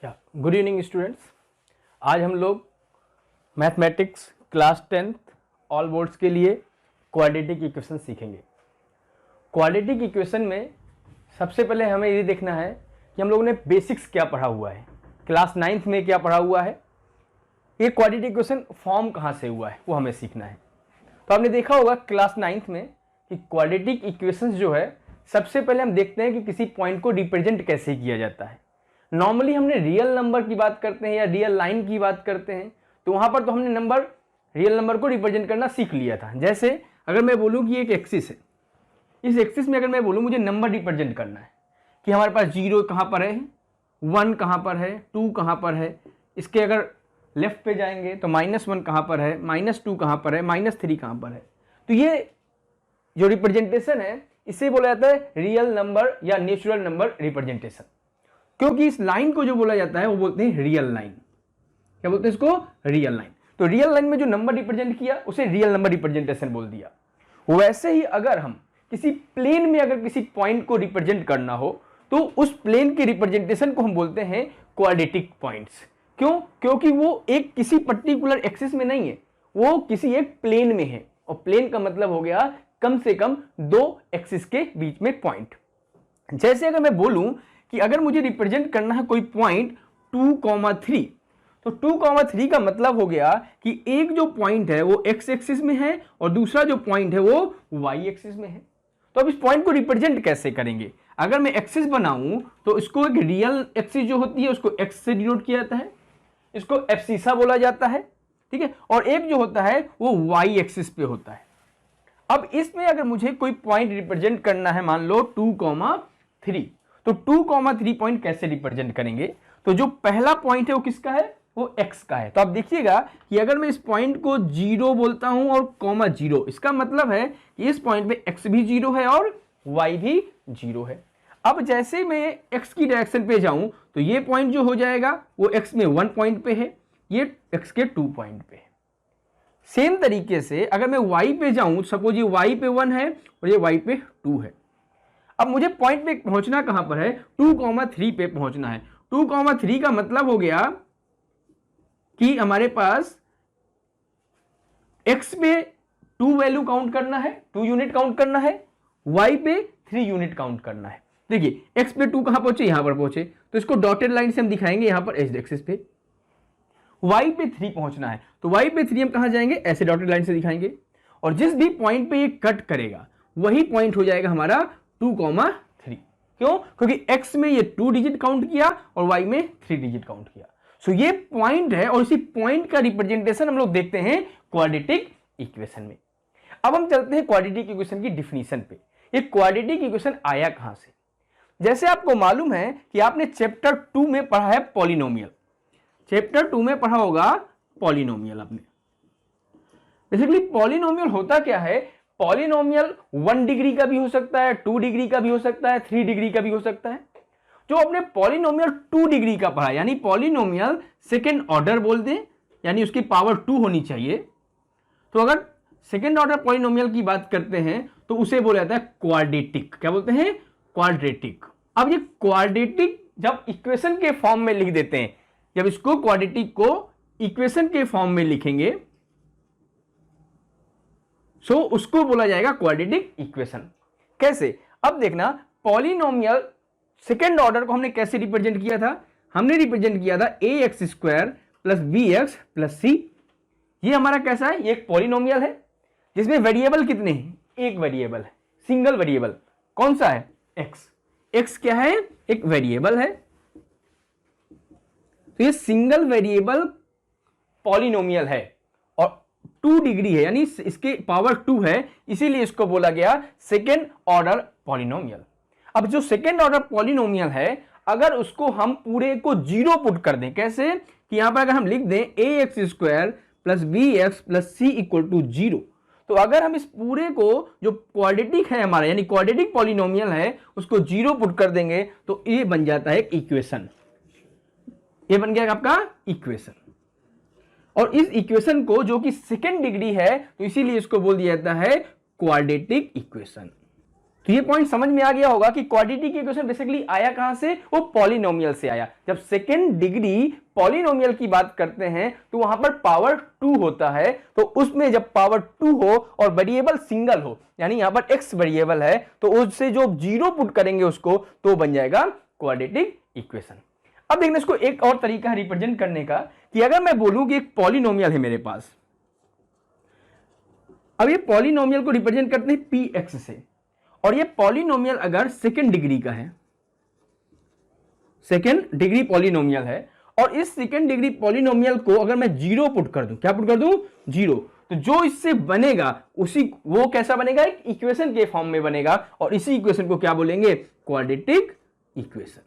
Good evening students. आज हम लोग mathematics class 10th all boards के लिए क्वाड्रेटिक इक्वेशन सीखेंगे। क्वाड्रेटिक इक्वेशन में सबसे पहले हमें ये देखना है कि हम लोगों ने बेसिक्स क्या पढ़ा हुआ है, क्लास 9th में क्या पढ़ा हुआ है, ये क्वाड्रेटिक इक्वेशन फॉर्म कहाँ से हुआ है वो हमें सीखना है। तो आपने देखा होगा क्लास 9th में कि क्वाड्रेटिक इक्वेशंस जो है सबसे पहले हम देखते हैं कि किसी पॉइंट को रिप्रेजेंट कैसे किया जाता है। नॉर्मली हमने रियल नंबर की बात करते हैं या रियल लाइन की बात करते हैं तो वहां पर तो हमने रियल नंबर को रिप्रेजेंट करना सीख लिया था। जैसे अगर मैं बोलूं कि एक एक्सिस है, इस एक्सिस में अगर मैं बोलूं मुझे नंबर रिप्रेजेंट करना है कि हमारे पास 0 कहां पर है, 1 कहां पर है, 2 कहां पर है, इसके अगर लेफ्ट पे जाएंगे तो -1 कहां पर है, -2 कहां पर है, -3 कहां पर है। तो ये जो रिप्रेजेंटेशन है इसे बोला जाता है रियल नंबर या नेचुरल नंबर रिप्रेजेंटेशन, क्योंकि इस लाइन को जो बोला जाता है वो बोलते हैं रियल लाइन। क्या बोलते हैं इसको? Real line. तो रियल लाइन में जो नंबर रिप्रेजेंट किया उसे रियल नंबर रिप्रेजेंटेशन बोल दिया। वैसे ही अगर हम किसी प्लेन में अगर किसी पॉइंट को रिप्रेजेंट करना हो तो उस प्लेन के रिप्रेजेंटेशन को हम बोलते हैं क्वाड्रेटिक पॉइंट्स। क्यों? क्योंकि वो एक किसी पर्टिकुलर एक्सिस में नहीं है, वो किसी एक प्लेन में है, और प्लेन का मतलब हो गया कम से कम 2 एक्सिस के बीच में पॉइंट। जैसे अगर मैं बोलूं कि अगर मुझे रिप्रेजेंट करना है कोई पॉइंट 2,3, तो 2,3 का मतलब हो गया कि एक जो पॉइंट है वो x एक्सिस में है और दूसरा जो पॉइंट है वो y एक्सिस में है। तो अब इस पॉइंट को रिप्रेजेंट कैसे करेंगे? अगर मैं एक्सिस बनाऊं तो इसको एक रियल एक्सिस जो होती है उसको x से डिनोट किया जाता है, इसको एब्सिसा बोला जाता है, ठीक है। और एक जो होता है वो y एक्सिस पे होता है। अब इसमें अगर मुझे कोई पॉइंट रिप्रेजेंट करना है, मान लो 2,3, तो 2,3 पॉइंट कैसे रिप्रेजेंट करेंगे? तो जो पहला पॉइंट है वो किसका है? वो x का है। तो आप देखिएगा कि अगर मैं इस पॉइंट को 0 बोलता हूं और ,0, इसका मतलब है कि इस पॉइंट पे x भी 0 है और y भी 0 है। अब जैसे मैं x की डायरेक्शन पे जाऊं तो ये पॉइंट जो हो जाएगा वो x में 1 पॉइंट पे है, ये x के 2 पॉइंट पे है। सेम तरीके से अगर मैं y पे जाऊं, सपोज ये y पे 1 है और ये y पे 2 है। अब मुझे पॉइंट पे पहुंचना कहां पर है? 2,3 पे पहुंचना है। 2,3 का मतलब हो गया कि हमारे पास x पे 2 वैल्यू काउंट करना है, 2 यूनिट काउंट करना है, y पे 3 यूनिट काउंट करना है। देखिए x पे 2 कहां पहुंचे? यहां पर पहुंचे, तो इसको डॉटेड लाइन से हम दिखाएंगे यहां पर एज एक्सिस पे। y पे 3 पहुंचना है तो y पे 3 हम कहां जाएंगे? ऐसे डॉटेड लाइन से दिखाएंगे, और जिस भी पॉइंट पे ये कट करेगा वही पॉइंट हो जाएगा हमारा 2,3। क्यों? क्योंकि x में ये 2 डिजिट काउंट किया और y में 3 डिजिट काउंट किया। सो ये पॉइंट है और इसी पॉइंट का रिप्रेजेंटेशन हम लोग देखते हैं क्वाड्रेटिक इक्वेशन में। अब हम चलते हैं क्वाड्रेटिक इक्वेशन की डिफिनीशन पे। ये क्वाड्रेटिक इक्वेशन आया कहां से? जैसे आपको मालूम है कि आपने चैप्टर 2 में पढ़ा है पॉलिनोमियल। चैप्टर 2 में पढ़ा होगा पॉलिनोमियल आपने। बेसिकली पॉलिनोमियल होता क्या है? पॉलिनोमियल 1 डिग्री का भी हो सकता है, 2 डिग्री का भी हो सकता है, 3 डिग्री का भी हो सकता है। जो अपने पॉलिनोमियल 2 डिग्री का पढ़ा, यानी पॉलिनोमियल सेकेंड ऑर्डर बोल दें, यानी उसकी पावर 2 होनी चाहिए। तो अगर सेकेंड ऑर्डर पॉलिनोमियल की बात करते हैं तो उसे बोला जाता है क्वाड्रेटिक। क्या बोलते हैं? क्वाड्रेटिक। अब ये क्वाड्रेटिक जब इक्वेशन के फॉर्म में लिख देते हैं, जब इसको क्वाड्रेटिक को इक्वेशन के फॉर्म में लिखेंगे सो उसको बोला जाएगा क्वाड्रेटिक इक्वेशन। कैसे? अब देखना, पॉलिनोमियल सेकेंड ऑर्डर को हमने कैसे रिप्रेजेंट किया था? हमने रिप्रेजेंट किया था ax² + bx + c। ये हमारा कैसा है? ये एक पॉलिनोमियल है जिसमें वेरिएबल कितने हैं? एक वेरिएबल है, सिंगल वेरिएबल। कौन सा है? x। x क्या है? एक वेरिएबल है। तो ये सिंगल वेरिएबल पॉलिनोमियल है और 2 डिग्री है, यानी इसके पावर 2 है, इसीलिए इसको बोला गया सेकेंड ऑर्डर पॉलिनोमियल। अब जो सेकेंड ऑर्डर पॉलिनोमियल है, अगर उसको हम पूरे को 0 पुट कर दें, कैसे? कि यहां पर अगर हम लिख दें ax² + bx + c = 0, तो अगर हम इस पूरे को जो क्वाड्रेटिक है हमारा, यानी क्वाड्रेटिक पॉलिनोमियल है, उसको 0 पुट कर देंगे तो ये बन जाता है इक्वेशन। ये बन गया आपका इक्वेशन। और इस इक्वेशन को जो कि सेकेंड डिग्री है तो इसीलिए इसको बोल दिया जाता है क्वाड्रेटिक इक्वेशन। तो ये पॉइंट समझ में आ गया होगा कि क्वाड्रेटिक इक्वेशन बेसिकली आया कहां से, वो पॉलिनोमियल से आया। जब सेकेंड डिग्री पॉलिनोमियल की बात करते हैं तो वहां पर पावर 2 होता है, तो उसमें जब पावर 2 हो और वेरिएबल सिंगल हो, यानी यहां पर x वेरिएबल है, तो उससे जो जीरो पुट करेंगे उसको तो बन जाएगा क्वाड्रेटिक इक्वेशन। अब देखना, इसको एक और तरीका है रिप्रेजेंट करने का कि अगर मैं बोलूं कि एक पॉलिनोमियल है मेरे पास, अब ये पॉलिनोमियल को रिप्रेजेंट करते हैं px से, और ये पॉलिनोमियल अगर सेकेंड डिग्री का है, सेकेंड डिग्री पॉलिनोमियल है, और इस सेकेंड डिग्री पॉलिनोमियल को अगर मैं जीरो पुट कर दूं, क्या पुट कर दूं, जीरो, तो जो इससे बनेगा उसी वो कैसा बनेगा, एक इक्वेशन के फॉर्म में बनेगा, और इसी इक्वेशन को क्या बोलेंगे, क्वाड्रेटिक इक्वेशन।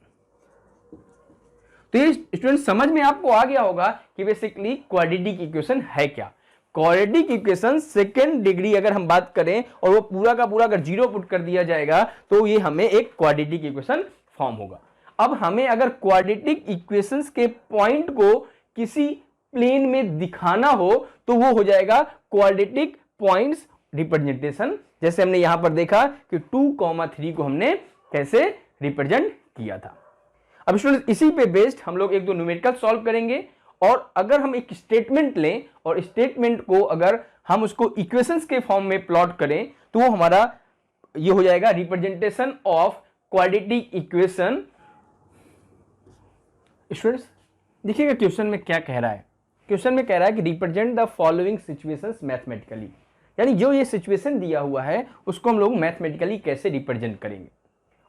तो ये स्टूडेंट समझ में आपको आ गया होगा कि बेसिकली क्वाड्रेटिक इक्वेशन है क्या। क्वाड्रेटिक इक्वेशन सेकेंड डिग्री अगर हम बात करें और वो पूरा का पूरा अगर जीरो पुट कर दिया जाएगा तो ये हमें एक क्वाड्रेटिक इक्वेशन फॉर्म होगा। अब हमें अगर क्वाड्रेटिक इक्वेशंस के पॉइंट को किसी प्लेन में दिखाना हो तो वो हो जाएगा क्वाड्रेटिक पॉइंट्स रिप्रेजेंटेशन। जैसे हमने यहां पर देखा कि 2,3 को हमने कैसे रिप्रेजेंट किया था। अब स्टूडेंट्स इसी पे बेस्ड हम लोग एक दो न्यूमेरिकल सॉल्व करेंगे, और अगर हम एक स्टेटमेंट लें और स्टेटमेंट को अगर हम उसको इक्वेशंस के फॉर्म में प्लॉट करें तो वो हमारा ये हो जाएगा representation of quadratic equation. Students देखिएगा क्वेश्चन में क्या कह रहा है, क्वेश्चन में कह रहा है कि represent the following situations mathematically, यानी जो ये सिचुएशन दिया हुआ है उसको हम लोग मैथमेटिकली कैसे रिप्रेजेंट करेंगे,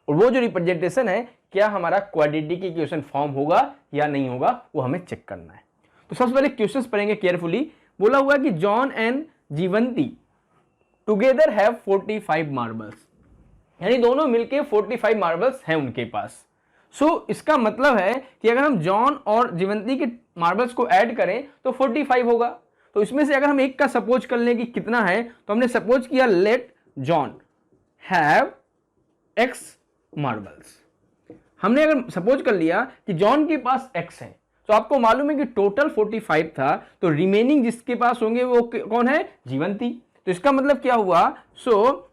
और वो जो रिप्रेजेंटेशन है क्या हमारा क्वाड्रेटिक इक्वेशन फॉर्म होगा या नहीं होगा, वो हमें चेक करना है। तो सबसे पहले क्वेश्चंस पढ़ेंगे केयरफुली। बोला हुआ है कि John and Jeevanti together have 45 marbles, यानी दोनों मिलके 45 मार्बल्स हैं उनके पास। सो इसका मतलब है कि अगर हम जॉन और जीवंती के मार्बल्स को ऐड करें तो 45 होगा। तो इसमें से अगर हम एक का सपोज कर लें कि कितना है, तो हमने सपोज किया let John have x marbles. हमने अगर सपोज कर लिया कि जॉन के पास x है, तो आपको मालूम है कि टोटल 45 था, तो रिमेनिंग जिसके पास होंगे वो कौन है, जीवंती। तो इसका मतलब क्या हुआ, so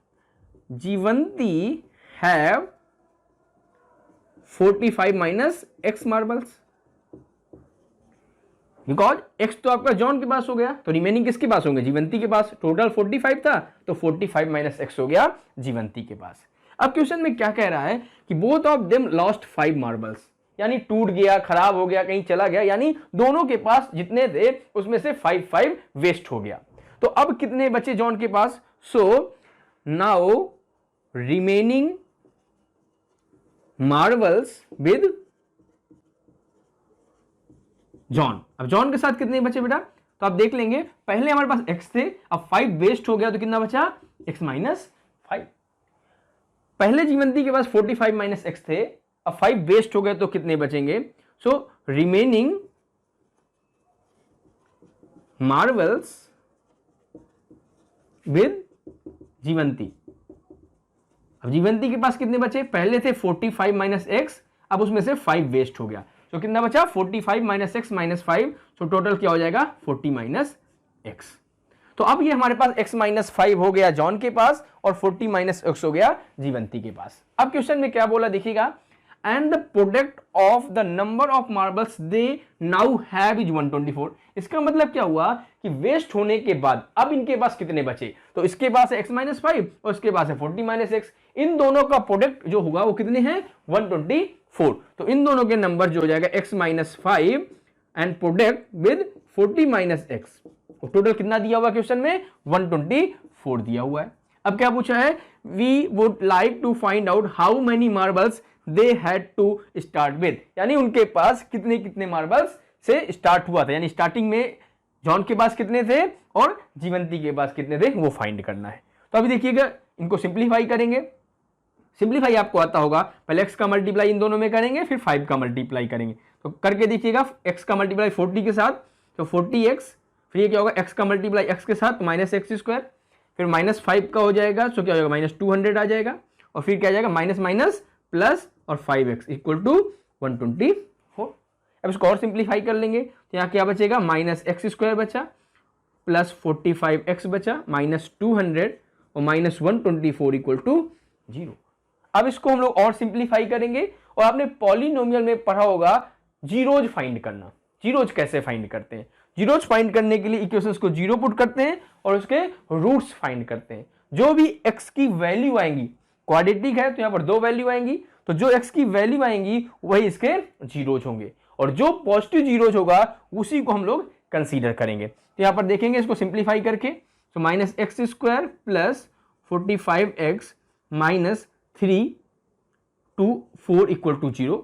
Jeevanti have 45 minus x marbles, because x तो आपका जॉन के पास हो गया, तो रिमेनिंग किसके पास होंगे, जीवंती के पास। टोटल 45 था तो 45 माइनस x हो गया जीवंती के पास। अब क्वेश्चन में क्या कह रहा है कि both of them lost 5 marbles, यानी टूट गया, खराब हो गया, कहीं चला गया, यानी दोनों के पास जितने थे उसमें से 5 वेस्ट हो गया। तो अब कितने बचे जॉन के पास, so now remaining marbles with John. अब जॉन के साथ कितने बचे बेटा, तो आप देख लेंगे, पहले हमारे पास x थे, अब 5 वेस्ट हो गया तो कितना बचा, x माइनस 5। पहले जीवंती के पास 45 माइनस x थे, अब 5 वेस्ट हो गए तो कितने बचेंगे, सो रिमेनिंग मार्बल्स विद जीवंती। अब जीवंती के पास कितने बचे, पहले थे 45 माइनस x, अब उसमें से 5 वेस्ट हो गया, तो कितना बचा 45 माइनस x माइनस 5, तो टोटल क्या हो जाएगा 40 माइनस x। तो अब ये हमारे पास x माइनस 5 हो गया जॉन के पास और 40 माइनस x हो गया जीवंती के पास। अब क्वेश्चन में क्या बोला देखिएगा, and the product of the number of marbles they now have is 124। इसका मतलब क्या हुआ कि वेस्ट होने के बाद अब इनके पास कितने बचे, तो इसके पास है x माइनस 5 और इसके पास है 40 माइनस x, इन दोनों का प्रोडक्ट जो होगा वो कितने हैं 124। तो इन दोनों के नंबर जो हो जाएगा x minus 5 and product with 40 minus x, total कितना दिया हुआ क्वेश्चन में 124 दिया हुआ है। अब क्या पूछा है, we would like to find out how many marbles they had to start with, यानी उनके पास कितने कितने मार्बल्स से स्टार्ट हुआ था, यानी स्टार्टिंग में जॉन के पास कितने थे और जीवंती के पास कितने थे वो फाइंड करना है। तो अभी देखिएगा इनको सिंप्लीफाई करेंगे, सिंप्लीफाई आपको आता होगा, पहले x का मल्टीप्लाई इन दोनों में करेंगे फिर 5 का मल्टीप्लाई करेंगे, तो करके देखिएगा x का मल्टीप्लाई 40 के साथ तो 40x, फिर ये क्या होगा x का मल्टीप्लाई x के साथ माइनस एक्स स्क्वायर, फिर माइनस 5 का हो जाएगा तो क्या हो जाएगा माइनस 200 आ जाएगा, और फिर क्या आ जाएगा माइनस माइनस प्लस और 5x इक्वल टू 124। अब इसको और सिंप्लीफाई कर लेंगे तो यहाँ क्या बचेगा माइनस एक्स स्क्वायर बचा प्लस 45x बचा माइनस 200 और माइनस 124 इक्वल टू 0। अब इसको हम लोग और सिंप्लीफाई करेंगे, और आपने पॉलिनोमियल में पढ़ा होगा जीरोज फाइंड करना। जीरोज कैसे फाइंड करते हैं? जीरोज फाइंड करने के लिए इक्वेशंस को जीरो पुट करते हैं और उसके रूट्स फाइंड करते हैं। जो भी x की वैल्यू आएंगी, क्वाड्रेटिक है तो यहां पर 2 वैल्यू आएंगी, तो जो x की वैल्यू आएंगी वही इसके जीरोज होंगे, और जो पॉजिटिव जीरोज होगा उसी को हम लोग कंसीडर करेंगे। तो यहां पर देखेंगे इसको सिंप्लीफाई करके, तो minus X square plus 45x minus 3 to 4 equal to 0।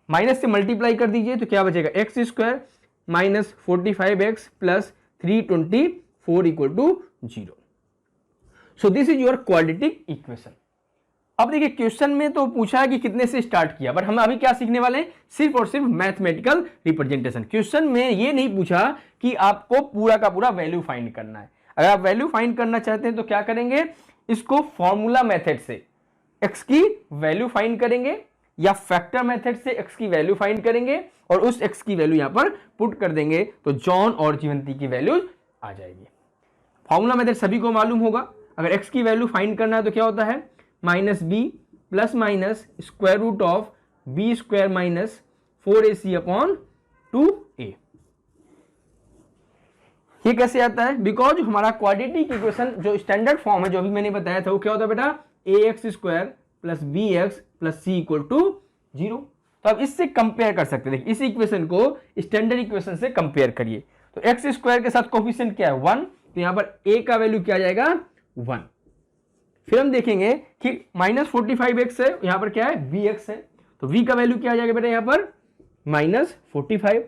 Minus से मल्टीप्लाई कर दीजिए तो क्या बचेगा, X square minus 45x plus 324 equal to 0। So this is your quadratic equation. अब देखिए क्वेश्चन में तो पूछा है कि कितने से स्टार्ट किया, बट हम अभी क्या सीखने वाले हैं, सिर्फ और सिर्फ मैथमेटिकल रिप्रेजेंटेशन। क्वेश्चन में ये नहीं पूछा कि आपको पूरा का पूरा वैल्यू फाइंड करना है। अगर आप वैल्यू फाइंड करना चाहते हैं तो क्या करेंगे, इसको फॉर्मूला मेथड से x की वैल्यू फाइंड करेंगे या फैक्टर मेथड से x की वैल्यू फाइंड करेंगे और उस x की वैल्यू यहां पर पुट कर देंगे, तो जॉन और जीवंती की वैल्यू आ जाएगी। फॉर्मूला मेथड सभी को मालूम होगा। अगर x की वैल्यू फाइंड करना है तो क्या होता है, minus B plus minus square root of B square minus 4ac upon 2a। ये कैसे आता है, बिकॉज हमारा क्वाड्रेटिक इक्वेशन जो स्टैंडर्ड फॉर्म है, जो अभी मैंने बताया था, वो क्या होता है बेटा, ax square plus B X plus C equal to 0। तो अब इससे कंपेयर कर सकते हैं। देखिए इस इक्वेशन को स्टैंडर्ड इक्वेशन से कंपेयर करिए, तो एक्स स्क्वायर के साथ कोफिशिएंट क्या है 1, तो यहां पर a का वैल्यू क्या आ जाएगा 1। फिर हम देखेंगे कि माइनस 45x है, यहां पर क्या है bx है, तो v का वैल्यू क्या आ जाएगा बेटा, यहां पर माइनस 45,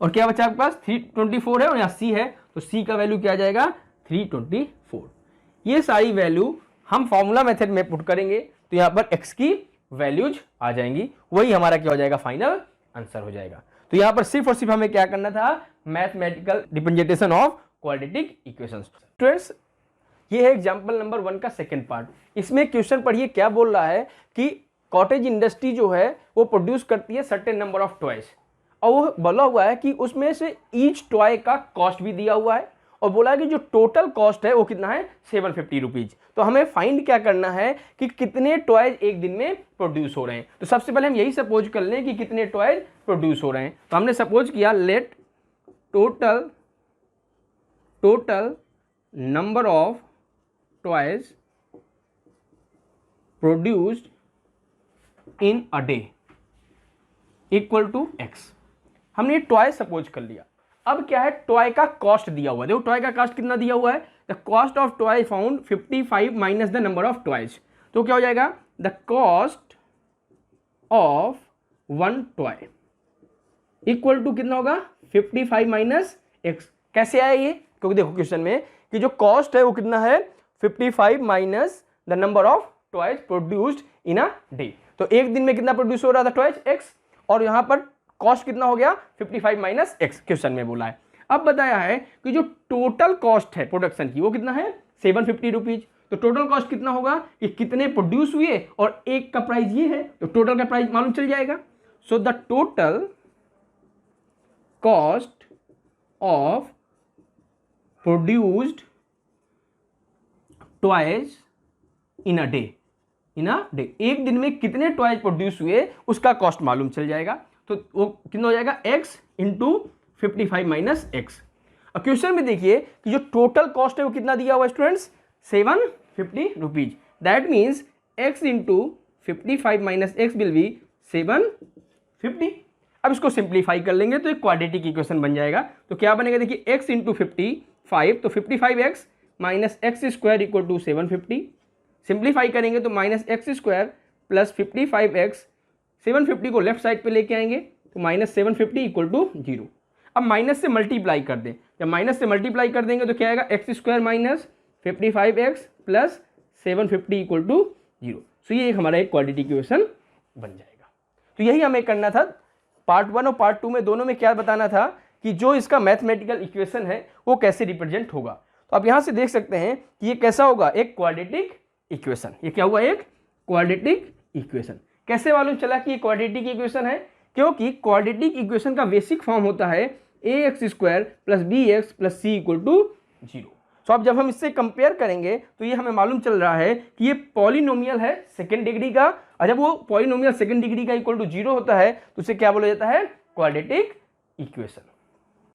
और क्या बचा आपके पास 324 है और यहां c है, तो c का वैल्यू क्या आ जाएगा 324। ये सारी वैल्यू हम फॉर्मूला मेथड में पुट करेंगे तो यहां पर x की वैल्यूज आ जाएंगी, वही हमारा क्या हो जाएगा, फाइनल आंसर हो जाएगा। तो यहां पर सिर्फ और सिर्फ हमें क्या करना था, mathematical representation of quadratic equations. Students ये है एग्जांपल नंबर 1 का सेकंड पार्ट। इसमें क्वेश्चन पढ़िए क्या बोल रहा है कि कॉटेज इंडस्ट्री जो है वो प्रोड्यूस करती है सर्टेन नंबर ऑफ टॉयज, और वो बोला हुआ है कि उसमें से ईच टॉय का कॉस्ट भी दिया हुआ है, और बोला है कि जो टोटल कॉस्ट है वो कितना है 750 रुपीज। तो हमें फाइंड क्या करना है कि कितने टॉयज एक दिन में प्रोड्यूस हो रहे हैं। तो सबसे पहले हम यही सपोज कर लें कि कितने टॉयज प्रोड्यूस हो रहे हैं। तो हमने सपोज किया let total number of toys produced in a day equal to x। हमने ये टॉय सपोज कर लिया। अब क्या है, टॉय का कॉस्ट दिया हुआ है। देखो टॉय का कॉस्ट कितना दिया हुआ है, the cost of toy found 55 minus the number of toys. तो क्या हो जाएगा, the cost of 1 toy equal to कितना होगा 55 माइनस x। कैसे आया ये, क्योंकि देखो क्वेश्चन में कि जो कॉस्ट है वो कितना है 55 minus the number of toys produced in a day. तो एक दिन में कितना प्रोड्यूस हो रहा था टॉयज x, और यहां पर कॉस्ट कितना हो गया 55 माइनस x क्वेश्चन में बोला है। अब बताया है कि जो टोटल कॉस्ट है प्रोडक्शन की वो कितना है 750 रुपीज। तो टोटल कॉस्ट कितना होगा कि कितने प्रोड्यूस हुए और एक का प्राइस ये है, तो टोटल का प्राइस मालूम चल जाएगा। So the total cost of produced toys in a day, एक दिन में कितने टॉयज प्रोड्यूस हुए उसका कॉस्ट मालूम चल जाएगा। तो वो कितना हो जाएगा x इंटू 55 माइनस एक्स। अब क्वेश्चन में देखिए कि जो टोटल कॉस्ट है वो कितना दिया हुआ है students 750 rupees. That means x into 55 minus x will be 750। अब इसको सिंप्लीफाई कर लेंगे तो एक क्वाड्रेटिक इक्वेशन बन जाएगा। तो क्या बनेगा देखिए x इंटू 55, तो 55x minus X square equal to 750। Simplify करेंगे तो minus X square plus 55x, 750 को लेफ्ट साइड पे लेके आएंगे तो माइनस 750 इक्वल टू 0। अब माइनस से मल्टीप्लाई कर दें, जब माइनस से मल्टीप्लाई कर देंगे तो क्या आएगा X square minus 55x plus 750 equal to 0। So ये हमारा एक क्वाड्रेटिक इक्वेशन बन जाएगा। तो यही हमें करना था पार्ट 1 और पार्ट 2 में, दोनों में क्या बताना था कि जो इसका मैथमेटिकल इक्वेशन है वो कैसे रिप्रेजेंट होगा। तो आप यहां से देख सकते हैं कि ये कैसा होगा, एक क्वाड्रेटिक इक्वेशन। ये क्या हुआ, एक क्वाड्रेटिक इक्वेशन। कैसे मालूम चला कि ये क्वाड्रेटिक इक्वेशन है, क्योंकि क्वाड्रेटिक इक्वेशन का बेसिक फॉर्म होता है ax square plus B X plus C equal to 0। So अब जब हम इससे कंपेयर करेंगे तो ये हमें मालूम चल रहा है कि ये पॉलिनोमियल है सेकेंड डिग्री का, और जब वो पॉलिनोमियल सेकेंड डिग्री का इक्वल टू 0 होता है तो उसे क्या बोला जाता है? Quadratic equation.